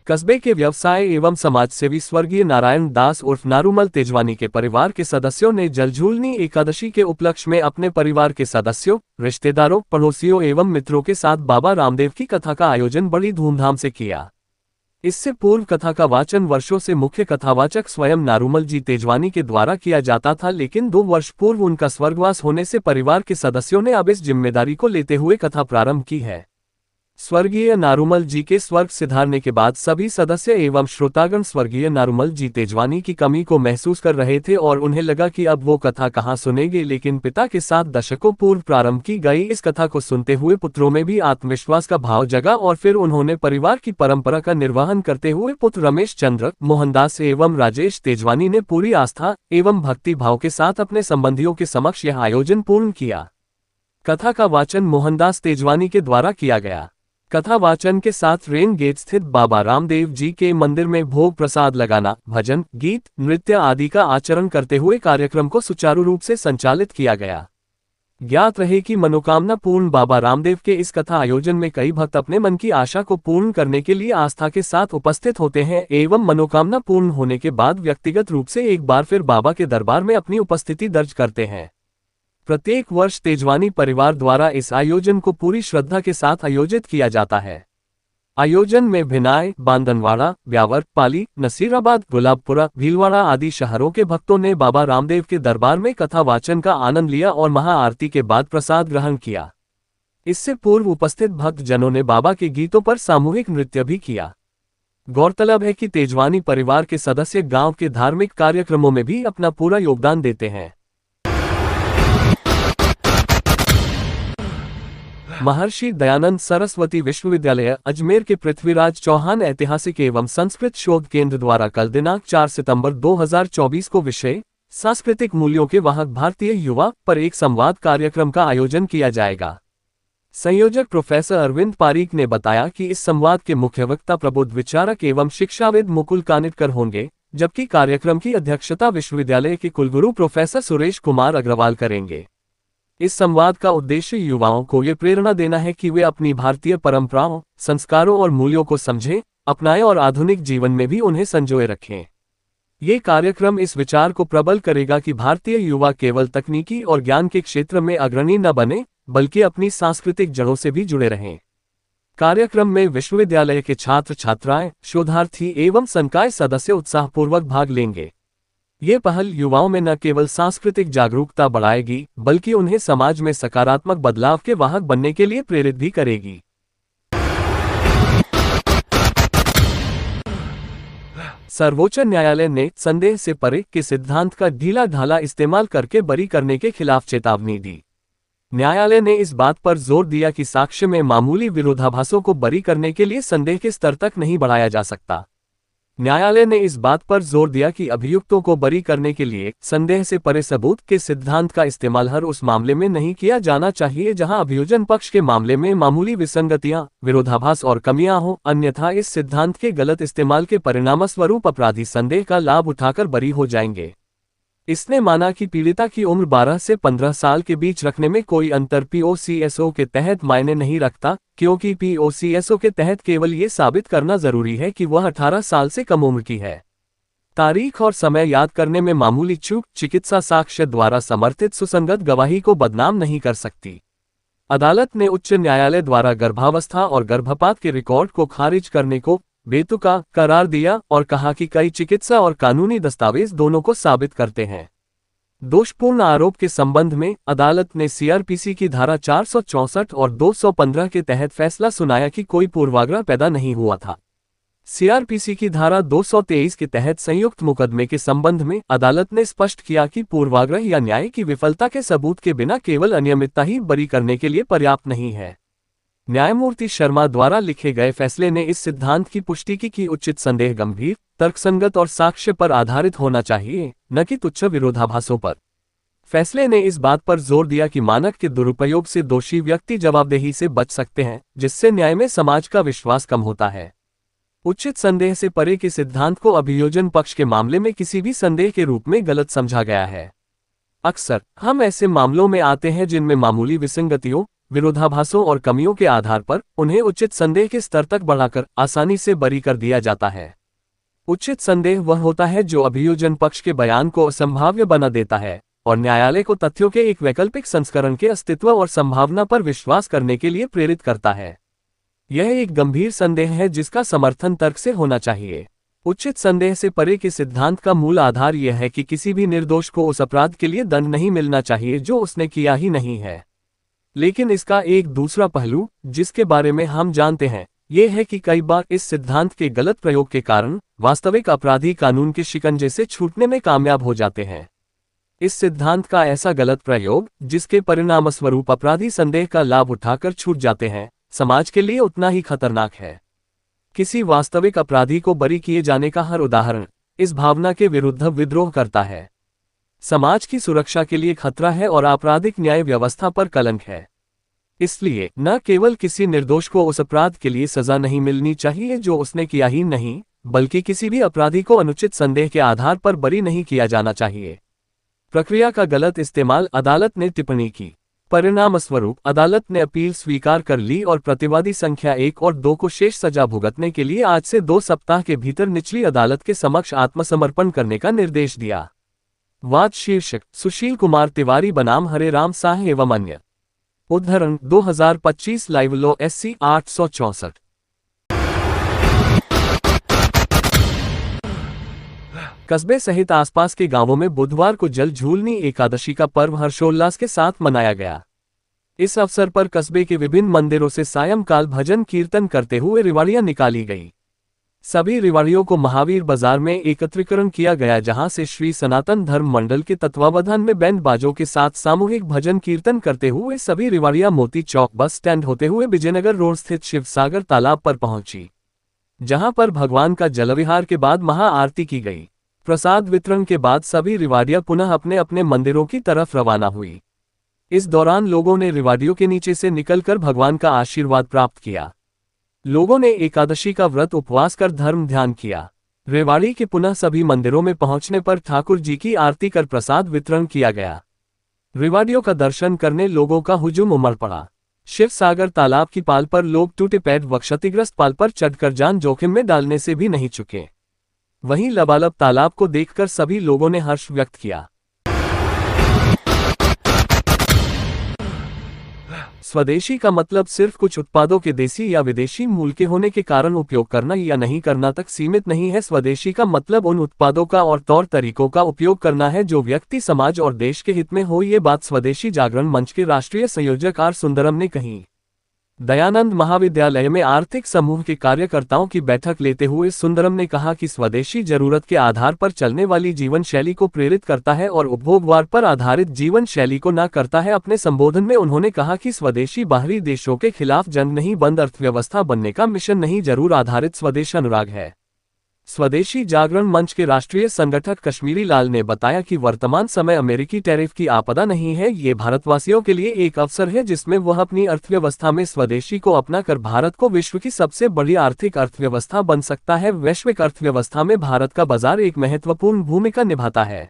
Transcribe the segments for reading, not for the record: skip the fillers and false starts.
कस्बे के व्यवसाय एवं समाजसेवी स्वर्गीय नारायण दास उर्फ नारूमल तेजवानी के परिवार के सदस्यों ने जलझूलनी एकादशी के उपलक्ष्य में अपने परिवार के सदस्यों, रिश्तेदारों, पड़ोसियों एवं मित्रों के साथ बाबा रामदेव की कथा का आयोजन बड़ी धूमधाम से किया। इससे पूर्व कथा का वाचन वर्षों से मुख्य कथावाचक स्वयं नारूमल जी तेजवानी के द्वारा किया जाता था, लेकिन 2 वर्ष पूर्व उनका स्वर्गवास होने से परिवार के सदस्यों ने अब इस जिम्मेदारी को लेते हुए कथा प्रारंभ की है। स्वर्गीय नारूमल जी के स्वर्ग सिधारने के बाद सभी सदस्य एवं श्रोतागण स्वर्गीय नारूमल जी तेजवानी की कमी को महसूस कर रहे थे और उन्हें लगा कि अब वो कथा कहाँ सुनेंगे, लेकिन पिता के साथ दशकों पूर्व प्रारंभ की गई इस कथा को सुनते हुए पुत्रों में भी आत्मविश्वास का भाव जगा और फिर उन्होंने परिवार की परंपरा का निर्वहन करते हुए पुत्र रमेश चंद्र, मोहनदास एवं राजेश तेजवानी ने पूरी आस्था एवं भक्ति भाव के साथ अपने संबंधियों के समक्ष यह आयोजन पूर्ण किया। कथा का वाचन मोहनदास तेजवानी के द्वारा किया गया। कथा वाचन के साथ रेन गेट स्थित बाबा रामदेव जी के मंदिर में भोग प्रसाद लगाना, भजन, गीत, नृत्य आदि का आचरण करते हुए कार्यक्रम को सुचारू रूप से संचालित किया गया। ज्ञात रहे कि मनोकामना पूर्ण बाबा रामदेव के इस कथा आयोजन में कई भक्त अपने मन की आशा को पूर्ण करने के लिए आस्था के साथ उपस्थित होते हैं एवं मनोकामना पूर्ण होने के बाद व्यक्तिगत रूप से एक बार फिर बाबा के दरबार में अपनी उपस्थिति दर्ज करते हैं। प्रत्येक वर्ष तेजवानी परिवार द्वारा इस आयोजन को पूरी श्रद्धा के साथ आयोजित किया जाता है। आयोजन में भिनाय, बांदनवाड़ा, ब्यावर, पाली, नसीराबाद, गुलाबपुरा, भीलवाड़ा आदि शहरों के भक्तों ने बाबा रामदेव के दरबार में कथा वाचन का आनंद लिया और महाआरती के बाद प्रसाद ग्रहण किया। इससे पूर्व उपस्थित भक्त जनों ने बाबा के गीतों पर सामूहिक नृत्य भी किया। गौरतलब है कि तेजवानी परिवार के सदस्य गांव के धार्मिक कार्यक्रमों में भी अपना पूरा योगदान देते हैं। महर्षि दयानंद सरस्वती विश्वविद्यालय अजमेर के पृथ्वीराज चौहान ऐतिहासिक एवं संस्कृत शोध केंद्र द्वारा कल दिनांक 4 सितंबर 2024 को विषय सांस्कृतिक मूल्यों के वाहक भारतीय युवा पर एक संवाद कार्यक्रम का आयोजन किया जाएगा। संयोजक प्रोफेसर अरविंद पारीक ने बताया कि इस संवाद के मुख्य वक्ता प्रबुद्ध विचारक एवं शिक्षाविद मुकुल कानिटकर होंगे, जबकि कार्यक्रम की अध्यक्षता विश्वविद्यालय के कुलगुरु प्रोफेसर सुरेश कुमार अग्रवाल करेंगे। इस संवाद का उद्देश्य युवाओं को ये प्रेरणा देना है कि वे अपनी भारतीय परंपराओं, संस्कारों और मूल्यों को समझें, अपनाएं और आधुनिक जीवन में भी उन्हें संजोए रखें। ये कार्यक्रम इस विचार को प्रबल करेगा कि भारतीय युवा केवल तकनीकी और ज्ञान के क्षेत्र में अग्रणी न बने, बल्कि अपनी सांस्कृतिक जड़ों से भी जुड़े रहें। कार्यक्रम में विश्वविद्यालय के छात्र छात्राएं, शोधार्थी एवं संकाय सदस्य उत्साहपूर्वक भाग लेंगे। ये पहल युवाओं में न केवल सांस्कृतिक जागरूकता बढ़ाएगी, बल्कि उन्हें समाज में सकारात्मक बदलाव के वाहक बनने के लिए प्रेरित भी करेगी। सर्वोच्च न्यायालय ने संदेह से परे के सिद्धांत का ढीला ढाला इस्तेमाल करके बरी करने के खिलाफ चेतावनी दी। न्यायालय ने इस बात पर जोर दिया कि साक्ष्य में मामूली विरोधाभासों को बरी करने के लिए संदेह के स्तर तक नहीं बढ़ाया जा सकता। न्यायालय ने इस बात पर जोर दिया कि अभियुक्तों को बरी करने के लिए संदेह से परे सबूत के सिद्धांत का इस्तेमाल हर उस मामले में नहीं किया जाना चाहिए जहां अभियोजन पक्ष के मामले में मामूली विसंगतियां, विरोधाभास और कमियां हों, अन्यथा इस सिद्धांत के गलत इस्तेमाल के परिणामस्वरूप अपराधी संदेह का लाभ उठाकर बरी हो जाएंगे। इसने माना कि पीड़िता की उम्र 12 से 15 साल के बीच रखने में कोई अंतर पीओसीएसओ के तहत मायने नहीं रखता, क्योंकि पीओसीएसओ के तहत केवल ये साबित करना जरूरी है कि वह 18 साल से कम उम्र की है। तारीख और समय याद करने में मामूली चूक चिकित्सा साक्ष्य द्वारा समर्थित सुसंगत गवाही को बदनाम नहीं कर सकती। अदालत ने उच्च न्यायालय द्वारा गर्भावस्था और गर्भपात के रिकॉर्ड को खारिज करने को बेतुका करार दिया और कहा कि कई चिकित्सा और कानूनी दस्तावेज दोनों को साबित करते हैं। दोषपूर्ण आरोप के संबंध में अदालत ने सीआरपीसी की धारा 464 और 215 के तहत फैसला सुनाया कि कोई पूर्वाग्रह पैदा नहीं हुआ था। सीआरपीसी की धारा 223 के तहत संयुक्त मुकदमे के संबंध में अदालत ने स्पष्ट किया कि पूर्वाग्रह या न्याय की विफलता के सबूत के बिना केवल अनियमितता ही बरी करने के लिए पर्याप्त नहीं है। न्यायमूर्ति शर्मा द्वारा लिखे गए फैसले ने इस सिद्धांत की पुष्टि की कि उचित संदेह गंभीर, तर्कसंगत और साक्ष्य पर आधारित होना चाहिए, न कि तुच्छ विरोधाभासों पर। फैसले ने इस बात पर जोर दिया कि मानक के दुरुपयोग से दोषी व्यक्ति जवाबदेही से बच सकते हैं, जिससे न्याय में समाज का विश्वास कम होता है। उचित संदेह से परे के सिद्धांत को अभियोजन पक्ष के मामले में किसी भी संदेह के रूप में गलत समझा गया है। अक्सर हम ऐसे मामलों में आते हैं जिनमें मामूली विसंगतियों, विरोधाभासों और कमियों के आधार पर उन्हें उचित संदेह के स्तर तक बढ़ाकर आसानी से बरी कर दिया जाता है। उचित संदेह वह होता है जो अभियोजन पक्ष के बयान को असंभाव्य बना देता है और न्यायालय को तथ्यों के एक वैकल्पिक संस्करण के अस्तित्व और संभावना पर विश्वास करने के लिए प्रेरित करता है। यह एक गंभीर संदेह है जिसका समर्थन तर्क से होना चाहिए। उचित संदेह से परे के सिद्धांत का मूल आधार यह है कि किसी भी निर्दोष को उस अपराध के लिए दंड नहीं मिलना चाहिए जो उसने किया ही नहीं है। लेकिन इसका एक दूसरा पहलू, जिसके बारे में हम जानते हैं, यह है कि कई बार इस सिद्धांत के गलत प्रयोग के कारण वास्तविक अपराधी कानून के शिकंजे से छूटने में कामयाब हो जाते हैं। इस सिद्धांत का ऐसा गलत प्रयोग, जिसके परिणामस्वरूप अपराधी संदेह का लाभ उठाकर छूट जाते हैं, समाज के लिए उतना ही खतरनाक है। किसी वास्तविक अपराधी को बरी किए जाने का हर उदाहरण इस भावना के विरुद्ध विद्रोह करता है, समाज की सुरक्षा के लिए खतरा है और आपराधिक न्याय व्यवस्था पर कलंक है। इसलिए न केवल किसी निर्दोष को उस अपराध के लिए सजा नहीं मिलनी चाहिए जो उसने किया ही नहीं, बल्कि किसी भी अपराधी को अनुचित संदेह के आधार पर बरी नहीं किया जाना चाहिए। प्रक्रिया का गलत इस्तेमाल, अदालत ने टिप्पणी की। परिणामस्वरूप अदालत ने अपील स्वीकार कर ली और प्रतिवादी संख्या 1 और 2 को शेष सजा भुगतने के लिए आज से 2 सप्ताह के भीतर निचली अदालत के समक्ष आत्मसमर्पण करने का निर्देश दिया। वाद शीर्षक सुशील कुमार तिवारी बनाम हरे राम साह एवं अन्य। उद्धरण 2025 लाइव लॉ SC 864। कस्बे सहित आसपास के गांवों में बुधवार को जल झूलनी एकादशी का पर्व हर्षोल्लास के साथ मनाया गया। इस अवसर पर कस्बे के विभिन्न मंदिरों से सायंकाल भजन कीर्तन करते हुए रिवाड़ियां निकाली गई। सभी रिवाड़ियों को महावीर बाजार में एकत्रीकरण किया गया, जहां से श्री सनातन धर्म मंडल के तत्वावधान में बैंड बाजों के साथ सामूहिक भजन कीर्तन करते हुए सभी रिवाड़ियां मोती चौक बस स्टैंड होते हुए विजयनगर रोड स्थित शिवसागर तालाब पर पहुंची, जहां पर भगवान का जलविहार के बाद महाआरती की गई। प्रसाद वितरण के बाद सभी रिवाड़ियां पुनः अपने अपने मंदिरों की तरफ रवाना हुई। इस दौरान लोगों ने रिवाड़ियों के नीचे से निकलकर भगवान का आशीर्वाद प्राप्त किया। लोगों ने एकादशी का व्रत उपवास कर धर्म ध्यान किया। रेवाड़ी के पुनः सभी मंदिरों में पहुंचने पर ठाकुर जी की आरती कर प्रसाद वितरण किया गया। रेवाड़ियों का दर्शन करने लोगों का हुजूम उमड़ पड़ा। शिव सागर तालाब की पाल पर लोग टूटे पैड व क्षतिग्रस्त पाल पर चढ़कर जान जोखिम में डालने से भी नहीं चुके। वहीं लबालब तालाब को देखकर सभी लोगों ने हर्ष व्यक्त किया। स्वदेशी का मतलब सिर्फ कुछ उत्पादों के देसी या विदेशी मूल के होने के कारण उपयोग करना या नहीं करना तक सीमित नहीं है। स्वदेशी का मतलब उन उत्पादों का और तौर तरीकों का उपयोग करना है जो व्यक्ति, समाज और देश के हित में हो। ये बात स्वदेशी जागरण मंच के राष्ट्रीय संयोजक आर सुंदरम ने कही। दयानंद महाविद्यालय में आर्थिक समूह के कार्यकर्ताओं की बैठक लेते हुए सुंदरम ने कहा कि स्वदेशी जरूरत के आधार पर चलने वाली जीवन शैली को प्रेरित करता है और उपभोगवाद पर आधारित जीवन शैली को न करता है। अपने संबोधन में उन्होंने कहा कि स्वदेशी बाहरी देशों के खिलाफ जंग नहीं, बंद अर्थव्यवस्था बनने का मिशन नहीं, जरूर आधारित स्वदेश अनुराग है। स्वदेशी जागरण मंच के राष्ट्रीय संगठक कश्मीरी लाल ने बताया कि वर्तमान समय अमेरिकी टैरिफ की आपदा नहीं है, ये भारतवासियों के लिए एक अवसर है जिसमें वह अपनी अर्थव्यवस्था में स्वदेशी को अपनाकर भारत को विश्व की सबसे बड़ी आर्थिक अर्थव्यवस्था बन सकता है। वैश्विक अर्थव्यवस्था में भारत का बाजार एक महत्वपूर्ण भूमिका निभाता है।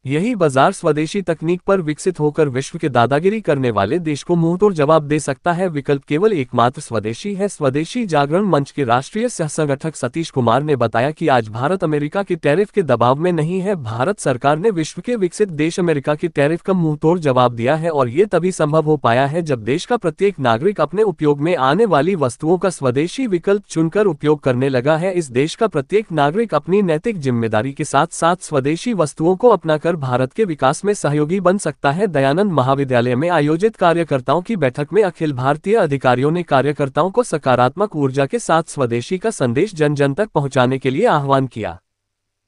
यही बाजार स्वदेशी तकनीक पर विकसित होकर विश्व के दादागिरी करने वाले देश को मुंहतोड़ जवाब दे सकता है। विकल्प केवल एकमात्र स्वदेशी है। स्वदेशी जागरण मंच के राष्ट्रीय सह संगठक सतीश कुमार ने बताया कि आज भारत अमेरिका के टैरिफ के दबाव में नहीं है। भारत सरकार ने विश्व के विकसित देश अमेरिका के टैरिफ का मुंहतोड़ जवाब दिया है और ये तभी संभव हो पाया है जब देश का प्रत्येक नागरिक अपने उपयोग में आने वाली वस्तुओं का स्वदेशी विकल्प चुनकर उपयोग करने लगा है। इस देश का प्रत्येक नागरिक अपनी नैतिक जिम्मेदारी के साथ साथ स्वदेशी वस्तुओं को अपनाकर भारत के विकास में सहयोगी बन सकता है। दयानंद महाविद्यालय में आयोजित कार्यकर्ताओं की बैठक में अखिल भारतीय अधिकारियों ने कार्यकर्ताओं को सकारात्मक ऊर्जा के साथ स्वदेशी का संदेश जन जन तक पहुंचाने के लिए आह्वान किया।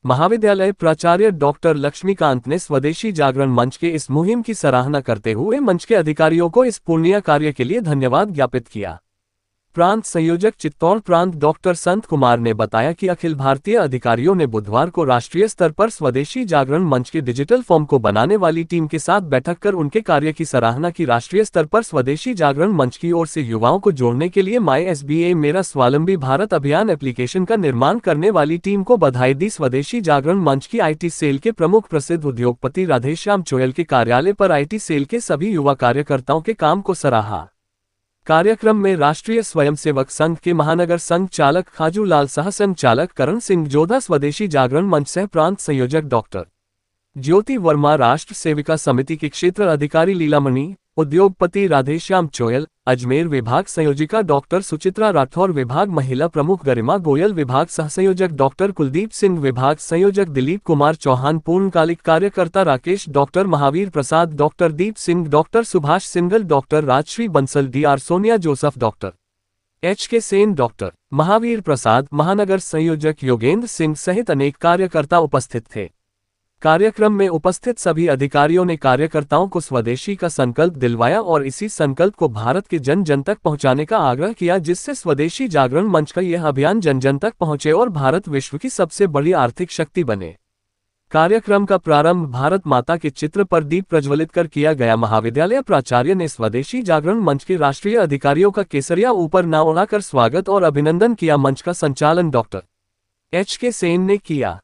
महाविद्यालय प्राचार्य डॉक्टर लक्ष्मीकांत ने स्वदेशी जागरण मंच के इस मुहिम की सराहना करते हुए मंच के अधिकारियों को इस पुण्य कार्य के लिए धन्यवाद ज्ञापित किया। प्रांत संयोजक चित्तौड़ प्रांत डॉक्टर संत कुमार ने बताया कि अखिल भारतीय अधिकारियों ने बुधवार को राष्ट्रीय स्तर पर स्वदेशी जागरण मंच के डिजिटल फॉर्म को बनाने वाली टीम के साथ बैठक कर उनके कार्य की सराहना की। राष्ट्रीय स्तर पर स्वदेशी जागरण मंच की ओर से युवाओं को जोड़ने के लिए माई SBA मेरा स्वावलंबी भारत अभियान एप्लीकेशन का निर्माण करने वाली टीम को बधाई दी। स्वदेशी जागरण मंच की IT सेल के प्रमुख प्रसिद्ध उद्योगपति राधेश्याम चोयल के कार्यालय पर IT सेल के सभी युवा कार्यकर्ताओं के काम को सराहा। कार्यक्रम में राष्ट्रीय स्वयंसेवक संघ के महानगर संघ चालक खाजू लाल सह संचालक करण सिंह जोधा, स्वदेशी जागरण मंच सह प्रांत संयोजक डॉक्टर ज्योति वर्मा, राष्ट्र सेविका समिति के क्षेत्र अधिकारी लीलामणि, उद्योगपति राधेश्याम चोयल, अजमेर विभाग संयोजिका डॉक्टर सुचित्रा राठौर, विभाग महिला प्रमुख गरिमा गोयल, विभाग सहसंयोजक डॉक्टर कुलदीप सिंह, विभाग संयोजक दिलीप कुमार चौहान, पूर्णकालिक कार्यकर्ता Rakesh, doctor Mahavir Prasad, doctor Deep Singh, doctor Subhash Singal, doctor Rajshri Bansal, D R Sonia Joseph, doctor HK Sen, doctor Mahavir Prasad, महानगर संयोजक योगेंद्र सिंह सहित अनेक कार्यकर्ता उपस्थित थे। कार्यक्रम में उपस्थित सभी अधिकारियों ने कार्यकर्ताओं को स्वदेशी का संकल्प दिलवाया और इसी संकल्प को भारत के जन जन तक पहुंचाने का आग्रह किया, जिससे स्वदेशी जागरण मंच का यह अभियान जन जन तक पहुंचे और भारत विश्व की सबसे बड़ी आर्थिक शक्ति बने। कार्यक्रम का प्रारंभ भारत माता के चित्र पर दीप प्रज्वलित कर किया गया। महाविद्यालय प्राचार्य ने स्वदेशी जागरण मंच के राष्ट्रीय अधिकारियों का केसरिया ऊपर न उड़ाकर स्वागत और अभिनंदन किया। मंच का संचालन डॉक्टर HK सेन ने किया।